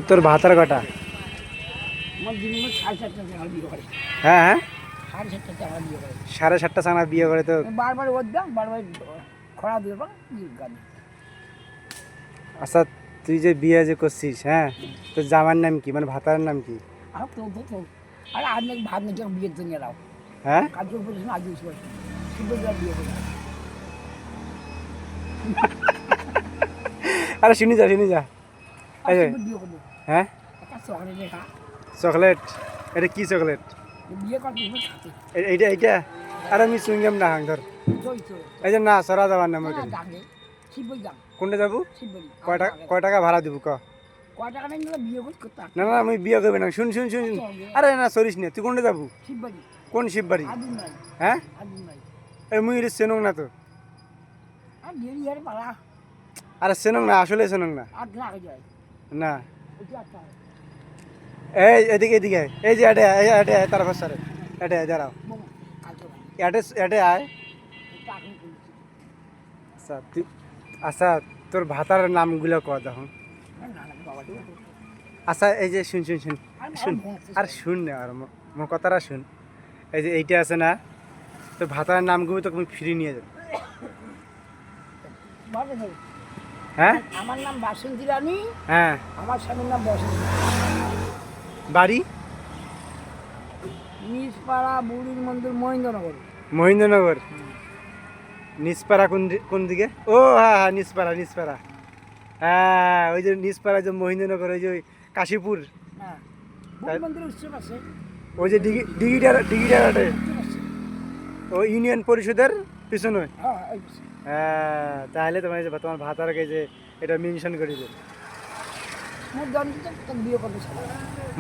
তোর ভাতার কটা? হ্যাঁ হ্যাঁ, 7:30 চাঙা বিয়ে করে তো বারবার বারবার খরা দিয়ে আচ্ছা, তুই যে বিয়ে যে করছিস, হ্যাঁ, তোর জামার নাম কি, মানে ভাতার নাম কি? আরে আজ নাকি ভাত নাকি বিয়ের জন্য এরাও হ্যাঁ, কাজে উপরে আজ বিয়ে করে আরে শুনি যা এই যে, বিয়ে করবো হ্যাঁ, একটা চকলেট রেখা চকলেট? এটা কি চকলেট? বিয়ে করতে খাতে এইটা? আরে আমি চুইংগাম না হাং ধর, এই যে না সরা যাবার নাম ওইটা। কোনটা যাবো? কয় টাকা ভাড়া দিব ক? কয় টাকা নেই বিয়ে করতে না না, আমি বিয়ে করবি না। শুন, আরে না সরিস না, তুই কোনটা যাবো? শিববাড়ি কোন শিববাড়ি? আদিন নাই হ্যাঁ, আদিন নাই এই মুই চেনং না তো। আর দেরি হারে পালা আরে চেনং না, আসলে চেনং না। আট না আগে যায় না, ওই আটটা এই এদিকে আয়। এই যে এটে তার ভাষারে এটে দাঁড়াও, এটে আয়। আচ্ছা তোর ভাতার নামগুলো ক দেখুন। আচ্ছা এই যে শুন, আর শুন না, আর মোর কথাটা শুন। এই যে এইটা আছে না, তোর ভাতার নামগুলো তো তুমি ফ্রি নিয়ে যাবে। হ্যাঁ, আমার নাম বাসন্তী রানী, হ্যাঁ, আমার স্বামীর নাম বসন্ত। বাড়ি নিজপাড়া বুড়ির মন্দির মহেন্দ্রনগর। নিচপাড়া কোন দিকে? ও হ্যাঁ হ্যাঁ, নিচপাড়া। হ্যাঁ, ওই যে নিচপাড়া, যে মহেন্দ্রনগর, ওই যে ওই কাশীপুর, ওই যে ডিগিটারাটে, ওই ইউনিয়ন পরিষদের পিছনে। হ্যাঁ, তাহলে তোমার ভাতারকে যে এটা মেনশন করে দে।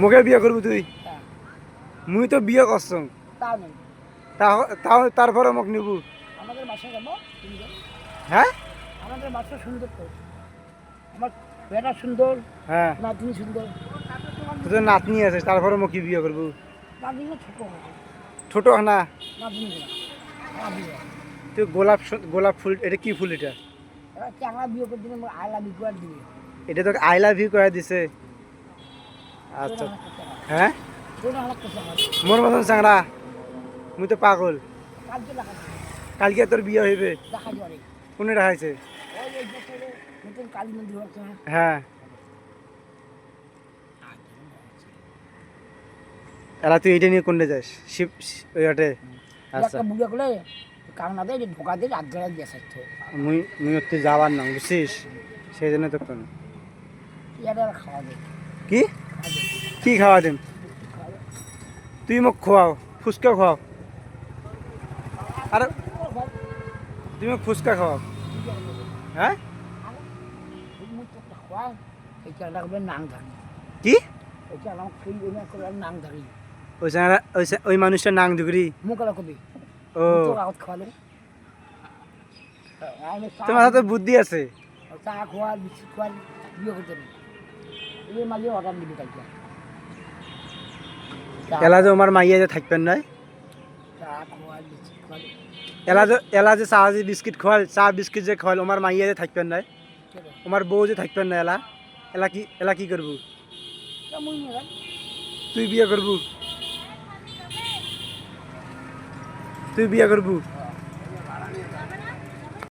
মুখে বিয়ে করবি তুই? মুই তো বিয়ে করছ, তারপরে মোক নিবু? আমাদের বাসায় যাবো। হ্যাঁ, আমাদের বাসা সুন্দর তো, আমার বেটা সুন্দর, হ্যাঁ, নাতনি সুন্দর। তোর নাতনি আছে, তারপরে মোক কি বিয়ে করবো? নাতনি ছোট না? নাতনি তুই গোলাপ ফুল, এটা কি ফুল? এটা চাংলা বিয়ে করে দিলে আই লাভ ইউ করে দিবে। এটা তো আই লাভ ইউ করে দিছে। আচ্ছা, হ্যাঁ, মোর মতন চাংড়া, মুই তো পাগল। কালকে তোর বিয়ে হইবে? কোনে রাখাইছে? কালী মন্দির হচ্ছে। হ্যাঁ, এলা তুই এইটা নিয়ে কোনটা যাস? শিব ওইটাতে? আচ্ছা, বুড়া করলে কারণ আদে ঢোকা দিয়ে রাত গড়া দিয়ে আসছে। মুই ওতে যাবার না, বুঝছিস? সেই জন্য তো কোন ইয়াটা খাওয়া দে। কি খাওয়া দেন? তুই মোক খোয়াও, ফুচকা খাওয়াও। আরে তুই মোক ফুচকা খাওয়াও। হ্যাঁ, কি ওই মানুষটার নাং ধুকরি? ও, তোমার হাতে বুদ্ধি আছে। চা খোয়া বিস্কুট খোয়া বিয়ে করতে এই মাঝে অর্ডার দিবি কালকে। এলা যে আমার মাইয়া যে থাকবেন নয়, চা খোয়া বিস্কুট খোয়া এলা যে চা যে বিস্কিট খোয়াল, চা বিস্কিট যে খোয়াল, আমার মাইয়া যে থাকবেন নয়, আমার বউ যে থাকবেন না, এলা কি করবো? তুই বিয়ে করবু?